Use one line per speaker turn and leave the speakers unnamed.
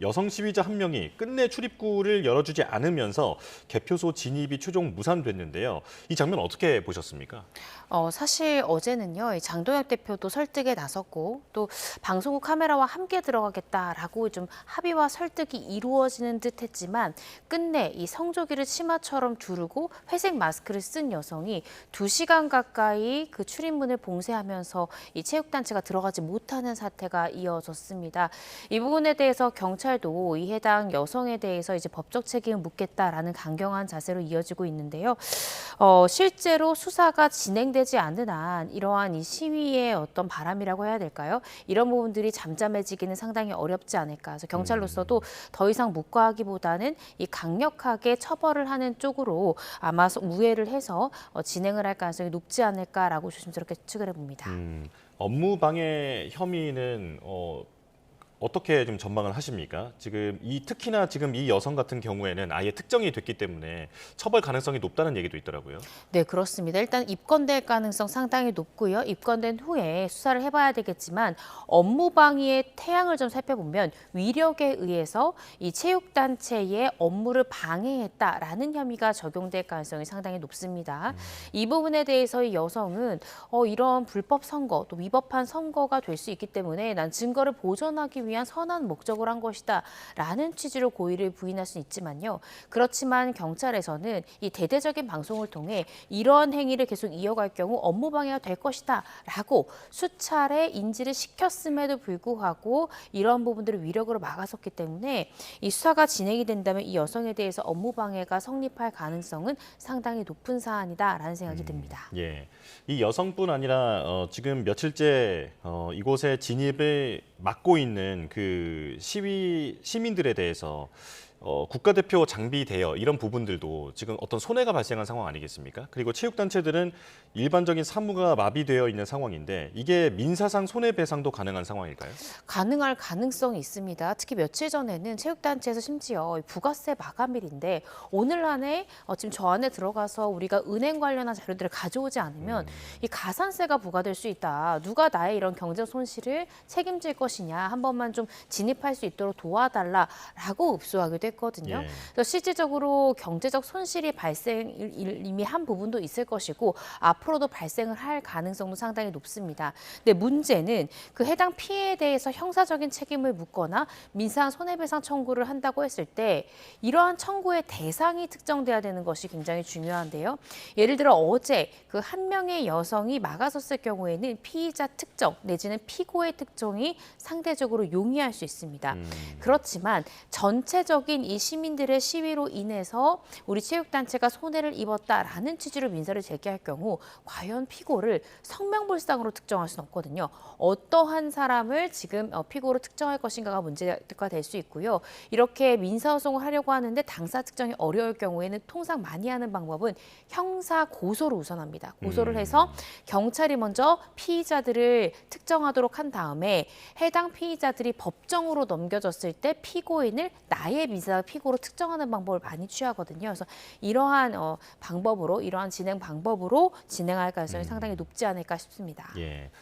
여성 시위자 한 명이 끝내 출입구를 열어주지 않으면서 개표소 진입이 최종 무산됐는데요. 이 장면 어떻게 보셨습니까?
사실 어제는요, 이 장동혁 대표도 설득에 나섰고 또 방송국 카메라와 함께 들어가겠다라고 좀 합의와 설득이 이루어지는 듯했지만 끝내 이 성조기를 치마처럼 두르고 회색 마스크를 쓴 여성이 2시간 가까이 그 출입문을 봉쇄하면서 이 체육단체가 들어가지 못하는 사태가 이어졌습니다. 이 부분에 대해서 경찰도 이 해당 여성에 대해서 이제 법적 책임을 묻겠다라는 강경한 자세로 이어지고 있는데요. 실제로 수사가 진행되지 않는 한 이러한 이 시위의 어떤 바람이라고 해야 될까요? 이런 부분들이 잠잠해지기는 상당히 어렵지 않을까. 그래서 경찰로서도 더 이상 묵과하기보다는 이 강력하게 처벌을 하는 쪽으로 아마 우회를 해서 진행을 할 가능성이 높지 않을까라고 조심스럽게 추측을 해봅니다.
업무 방해 혐의는 어떻게 좀 전망을 하십니까? 특히나 지금 이 여성 같은 경우에는 아예 특정이 됐기 때문에 처벌 가능성이 높다는 얘기도 있더라고요.
네, 그렇습니다. 일단 입건될 가능성 상당히 높고요. 입건된 후에 수사를 해봐야 되겠지만 업무 방해의 태양을 좀 살펴보면 위력에 의해서 이 체육단체의 업무를 방해했다라는 혐의가 적용될 가능성이 상당히 높습니다. 이 부분에 대해서 이 여성은 이런 불법 선거, 또 위법한 선거가 될 수 있기 때문에 난 증거를 보존하기 위한 선한 목적을 한 것이다 라는 취지로 고의를 부인할 수 있지만요. 그렇지만 경찰에서는 이 대대적인 방송을 통해 이러한 행위를 계속 이어갈 경우 업무 방해가 될 것이다 라고 수차례 인지를 시켰음에도 불구하고 이러한 부분들을 위력으로 막아섰기 때문에 이 수사가 진행이 된다면 이 여성에 대해서 업무 방해가 성립할 가능성은 상당히 높은 사안이다라는 생각이 듭니다.
예, 이 여성뿐 아니라 지금 며칠째 이곳에 진입을 막고 있는 그 시민들에 대해서 국가대표 장비 대여 이런 부분들도 지금 어떤 손해가 발생한 상황 아니겠습니까? 그리고 체육단체들은 일반적인 사무가 마비되어 있는 상황인데 이게 민사상 손해배상도 가능한 상황일까요?
가능할 가능성이 있습니다. 특히 며칠 전에는 체육단체에서 심지어 부가세 마감일인데 오늘 안에 지금 저 안에 들어가서 우리가 은행 관련한 자료들을 가져오지 않으면 이 가산세가 부과될 수 있다. 누가 나의 이런 경제 손실을 책임질 것이냐. 한 번만 좀 진입할 수 있도록 도와달라라고 읍소하기도 했거든요.
예.
그래서 실질적으로 경제적 손실이 발생 이미 한 부분도 있을 것이고 앞으로도 발생을 할 가능성도 상당히 높습니다. 근데 문제는 그 해당 피해에 대해서 형사적인 책임을 묻거나 민사상 손해배상 청구를 한다고 했을 때 이러한 청구의 대상이 특정돼야 되는 것이 굉장히 중요한데요. 예를 들어 어제 그 한 명의 여성이 막아섰을 경우에는 피의자 특정 내지는 피고의 특정이 상대적으로 용이할 수 있습니다. 그렇지만 전체적인 이 시민들의 시위로 인해서 우리 체육단체가 손해를 입었다라는 취지로 민사를 제기할 경우 과연 피고를 성명불상으로 특정할 수는 없거든요. 어떠한 사람을 지금 피고로 특정할 것인가가 문제가 될 수 있고요. 이렇게 민사소송을 하려고 하는데 당사 특정이 어려울 경우에는 통상 많이 하는 방법은 형사 고소를 우선합니다. 고소를 해서 경찰이 먼저 피의자들을 특정하도록 한 다음에 해당 피의자들이 법정으로 넘겨졌을 때 피고인을 나의 민사 피고로 특정하는 방법을 많이 취하거든요. 그래서 이러한 방법으로 이러한 진행 방법으로 진행할 가능성이 상당히 높지 않을까 싶습니다.
예,